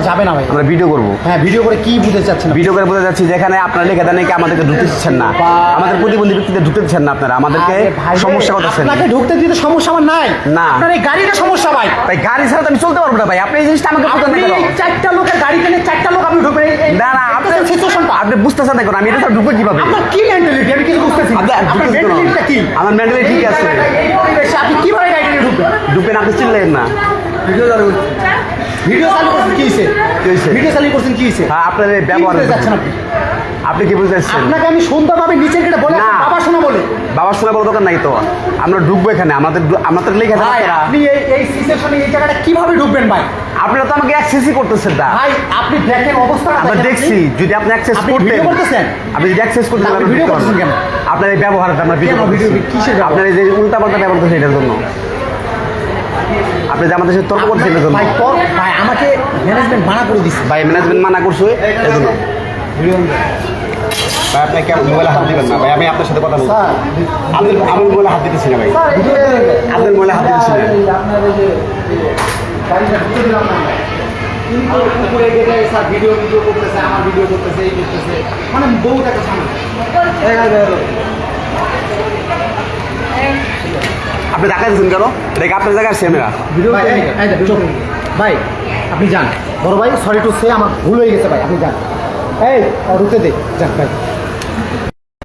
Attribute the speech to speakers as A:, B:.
A: যাবে না ভাই,
B: আমরা ভিডিও করবো।
A: হ্যাঁ ভিডিও করে কি বুঝতে চাচ্ছেন?
B: ভিডিও করে বোঝা যাচ্ছে যেখানে আপনারা লিখে দেন নাকি আমাদেরকে ঢুকতে দিচ্ছেন না, আমাদের প্রতিবন্ধী ব্যক্তিদের ঢুকতে দিচ্ছেন না, আপনারা আমাদেরকে সমস্যা করতেছেন।
A: আপনাকে ঢুকতে দিতে সমস্যা আমার নাই,
B: না
A: আপনার এই গাড়িটা সমস্যা ভাই।
B: ভাই গাড়ি ছাড়া তো আমি চলতে পারবো না ভাই, আপনি এই জিনিসটা আমাকে বুঝান না
A: আপনি
B: কেন?
A: এই 4টা লোকের গাড়ি কিনে 4টা লোক আপনি ঢুকবেন,
B: না না আপনার
A: সিচুয়েশনটা
B: আপনি বুঝতেছেন না কেন? আমি এটা ঢুকবো কিভাবে?
A: আপনার কি মেন্টালিটি আমি কিছু বুঝতেছি না। আপনার মেন্টালিটিটা কি?
B: আমার মেন্টালিটি ঠিক আছে,
A: এই পরিবেশে আপনি কিভাবে গাড়ি কিনে ঢুকবেন?
B: ঢুকবেন আপনি চিনলেন না।
A: ভিডিও চালু করছেন কি হয়েছে?
B: কি হয়েছে?
A: ভিডিও চালু করছেন কি হয়েছে?
B: হ্যাঁ আপনার এই
A: কি
B: ব্যবহার
A: বুঝতে যাচ্ছেন আপনি?
B: আপনি কি বুঝতে চাচ্ছেন?
A: আপনাকে আমি সুন্দরভাবে নিচের গেটে বলে
B: না।
A: বাবা শোনা বলে
B: বাবার শোনা বড় দরকার নাই তো, আমরা ঢুকবো এখানে, আমাদের লিখে দেন
A: ভাই
B: আপনারা।
A: আপনি এই সিচুয়েশনে এই জায়গাটা কিভাবে ঢুকবেন ভাই?
B: আপনারা তো আমাকে অ্যাক্সেসই করতেছেন না।
A: ভাই আপনি দেখেন অবস্থা
B: আমরা দেখছি, যদি আপনি অ্যাক্সেস
A: আপনি
B: করতেন,
A: ভিডিও করতেছেন?
B: আপনি যদি অ্যাক্সেস করতেন
A: আপনি
B: আমরা
A: ভিডিও
B: ঢুকতে
A: করতেছেন
B: পারবো।
A: কেন?
B: আপনার এই ব্যবহারটা আমরা ভিডিও
A: কেন
B: করতেছি।
A: ভিডিও? কিসের ব্যবহার?
B: আপনার এই যে উল্টাপাল্টা ব্যবহার করছেন এটার জন্য, আপনি যে আমাদের সাথে তর্ক করছেন এটার জন্য।
A: ভাই আমাকে ম্যানেজমেন্ট মানা করে দিচ্ছে।
B: ভাই ম্যানেজমেন্ট মানা করছে এই জন্য। ভাই আপনি কেমন মোবাইলে হাত দিবেন না ভাই, আমি আপনার সাথে কথা বলবো। আমি মোবাইলে হাত দিতেছি না ভাই, আপনার মোবাইলে হাত দিতেছি না।
A: আপনার এই যে গাড়িটা ঢুকতে দিলাম না আমরা। কিন্তু উপরে গেলে স্যার ভিডিও করতেছে, আমার ভিডিও করতেছে, এই করতেছে, মানে বহুত একটা সামনে।
B: আপনি দেখা দিচ্ছেন কেন? এটা কি আপনার জায়গায় সেমেরা?
A: ভাই আপনি যান, বড় ভাই সরি টু সে আমার ভুল হয়ে গেছে ভাই, আপনি যান। এই রুখতে দে, যান ভাই।